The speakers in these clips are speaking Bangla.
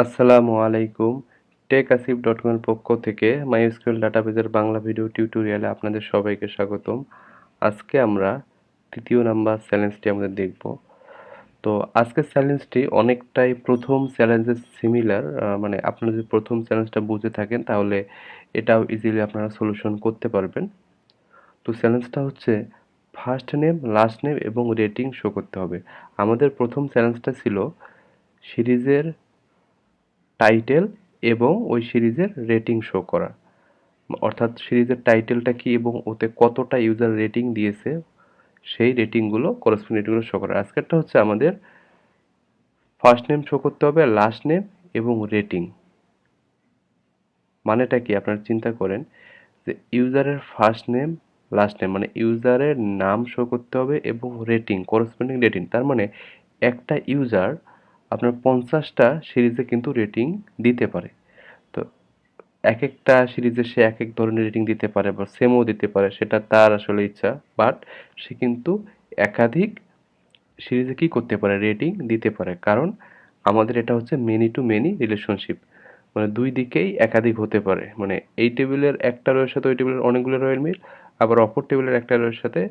আসসালামু আলাইকুম। টেকআসিফ.com এর পক্ষ থেকে mysql ডাটাবেজের বাংলা ভিডিও টিউটোরিয়ালে আপনাদের সবাইকে স্বাগতম। আজকে আমরা তৃতীয় নাম্বার চ্যালেঞ্জটি আমাদের দেখব। তো আজকের চ্যালেঞ্জটি অনেকটাই প্রথম চ্যালেঞ্জের সিমিলার। মানে আপনারা যদি প্রথম চ্যালেঞ্জটা বুঝে থাকেন তাহলে এটাও ইজিলি আপনারা সলিউশন করতে পারবেন। তো চ্যালেঞ্জটা হচ্ছে ফার্স্ট নেম, লাস্ট নেম এবং রেটিং শো করতে হবে। আমাদের প্রথম চ্যালেঞ্জটা ছিল সিরিজের টাইটেল এবং ওই সিরিজের রেটিং শো করা, অর্থাৎ সিরিজের টাইটেলটা কি এবং ওতে কতটা ইউজার রেটিং দিয়েছে সেই রেটিংগুলো করসপন্ডিং রেটিংগুলো শো করা। আজকেরটা হচ্ছে আমাদের ফার্স্ট নেম শো করতে হবে, লাস্ট নেম এবং রেটিং। মানেটা কি আপনারা চিন্তা করেন যে ইউজারের ফার্স্ট নেম, লাস্ট নেম মানে ইউজারের নাম শো করতে হবে এবং রেটিং, করসপন্ডিং রেটিং। তার মানে একটা ইউজার আপনার 50টা সিরিজে কিন্তু রেটিং দিতে পারে। তো একেকটা সিরিজে সে একেক ধরনের রেটিং দিতে পারে বা সেমও দিতে পারে, সেটা তার আসলে ইচ্ছা। বাট সে কিন্তু একাধিক সিরিজে কি করতে পারে, রেটিং দিতে পারে। কারণ আমাদের এটা হচ্ছে মেনি টু মেনি রিলেশনশিপ, মানে দুই দিকেই একাধিক হতে পারে। মানে এই টেবিলের একটা রোয়ের সাথে ওই টেবিলের অনেকগুলো রোয়ের মিল, আবার অপর টেবিলের একটা রোয়ের সাথে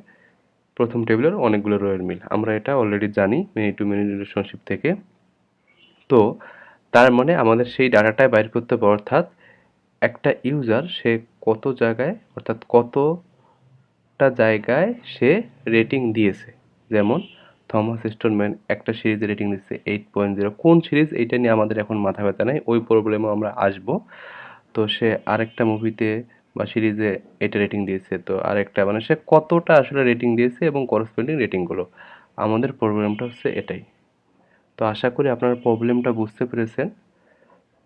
প্রথম টেবিলের অনেকগুলো রোয়ের মিল। আমরা এটা অলরেডি জানি মেনি টু মেনি রিলেশনশিপ থেকে। তো তার মানে আমাদের সেই ডাটাটাই বাইর করতে হবে, অর্থাৎ একটা ইউজার সে কত জায়গায়, অর্থাৎ কতটা জায়গায় সে রেটিং দিয়েছে। যেমন থমাস স্টোনম্যান একটা সিরিজে রেটিং দিচ্ছে 8.0। কোন সিরিজ এইটা নিয়ে আমাদের এখন মাথা ব্যথা নাই, ওই প্রবলেমও আমরা আসবো। তো সে আরেকটা মুভিতে বা সিরিজে এটা রেটিং দিয়েছে, তো আরেকটা মানে সে কতটা আসলে রেটিং দিয়েছে এবং করসপন্ডিং রেটিংগুলো। আমাদের প্রবলেমটা হচ্ছে এটাই। তো আশা করি আপনারা প্রবলেমটা বুঝতে পেরেছেন।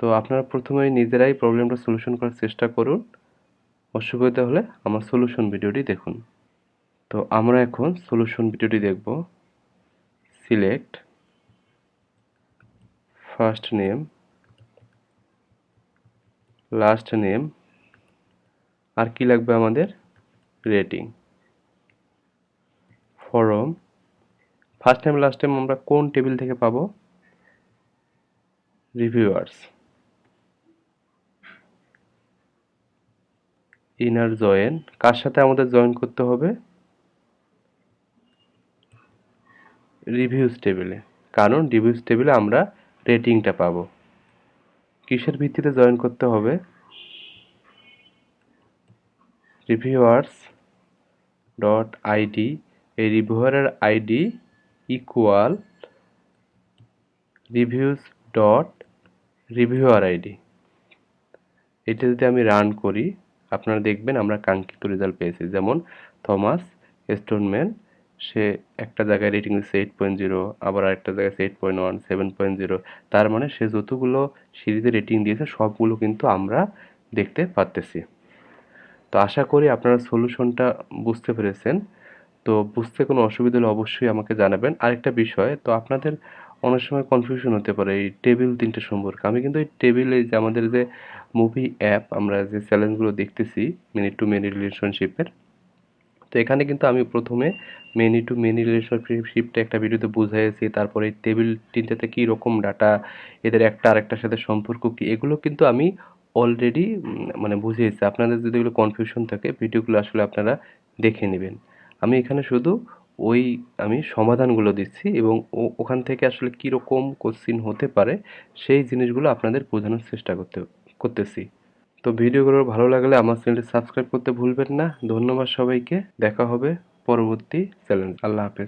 তো আপনারা প্রথমেই নিজেরাই প্রবলেমটা সলিউশন করার চেষ্টা করুন। অসুবিধা হলে আমার সলিউশন ভিডিওটি দেখুন। তো আমরা এখন সলিউশন ভিডিওটি দেখব। Select first name, last name, আর কি লাগবে আমাদের, rating. From first name last name আমরা কোন টেবিল থেকে পাবো, রিভিউয়ার্স। ইনার জয়েন কার সাথে আমাদের জয়েন করতে হবে, রিভিউজ টেবিলে। কারণ রিভিউজ টেবিলে আমরা রেটিংটা পাবো। কিসের ভিত্তিতে জয়েন করতে হবে, রিভিউয়ার্স ডট আইডি। এই রিভিউয়ারের ID equal reviews dot reviewer ID. এটা যদি আমি রান করি আপনারা দেখবেন আমরা কাঙ্ক্ষিত রেজাল্ট পেয়েছি। যেমন থমাস স্টোনম্যান সে একটা জায়গায় রেটিং দিচ্ছে 8.0, আবার আরেকটা জায়গায় 8.1, 7.0। তার মানে সে যতগুলো সিরিজে রেটিং দিয়েছে সবগুলো কিন্তু আমরা দেখতে পারতেছি। তো আশা করি আপনারা সলিউশনটা বুঝতে পেরেছেন। তো বুঝতে কোনো অসুবিধা হলে অবশ্যই আমাকে জানাবেন। আরেকটা বিষয়, তো আপনাদের অনেক সময় কনফিউশন হতে পারে এই টেবিল 3টে সম্পর্কে। আমি কিন্তু এই টেবিলে যে আমাদের যে মুভি অ্যাপ আমরা যে চ্যালেঞ্জগুলো দেখতেছি মিনিট টু মেনি রিলেশনশিপের, তো এখানে কিন্তু আমি প্রথমে মেনি টু মেনি রিলেশনশিপটা একটা ভিডিওতে বুঝাইছি। তারপরে এই টেবিল 3টাতে কী রকম ডাটা, এদের একটা আরেকটার সাথে সম্পর্ক কী, এগুলো কিন্তু আমি অলরেডি মানে বুঝিয়েছি। আপনাদের যদি এগুলো কনফিউশন থাকে ভিডিওগুলো আসলে আপনারা দেখে নেবেন। আমি এখানে শুধু ওই আমি সমাধানগুলো দিচ্ছি এবং ওখান থেকে আসলে কীরকম কোশ্চিন হতে পারে সেই জিনিসগুলো আপনাদের বোঝানোর চেষ্টা করতেছি। তো ভিডিওগুলো ভালো লাগলে আমার চ্যানেলটি সাবস্ক্রাইব করতে ভুলবেন না। ধন্যবাদ সবাইকে। দেখা হবে পরবর্তী চ্যালেঞ্জ। আল্লাহ হাফেজ।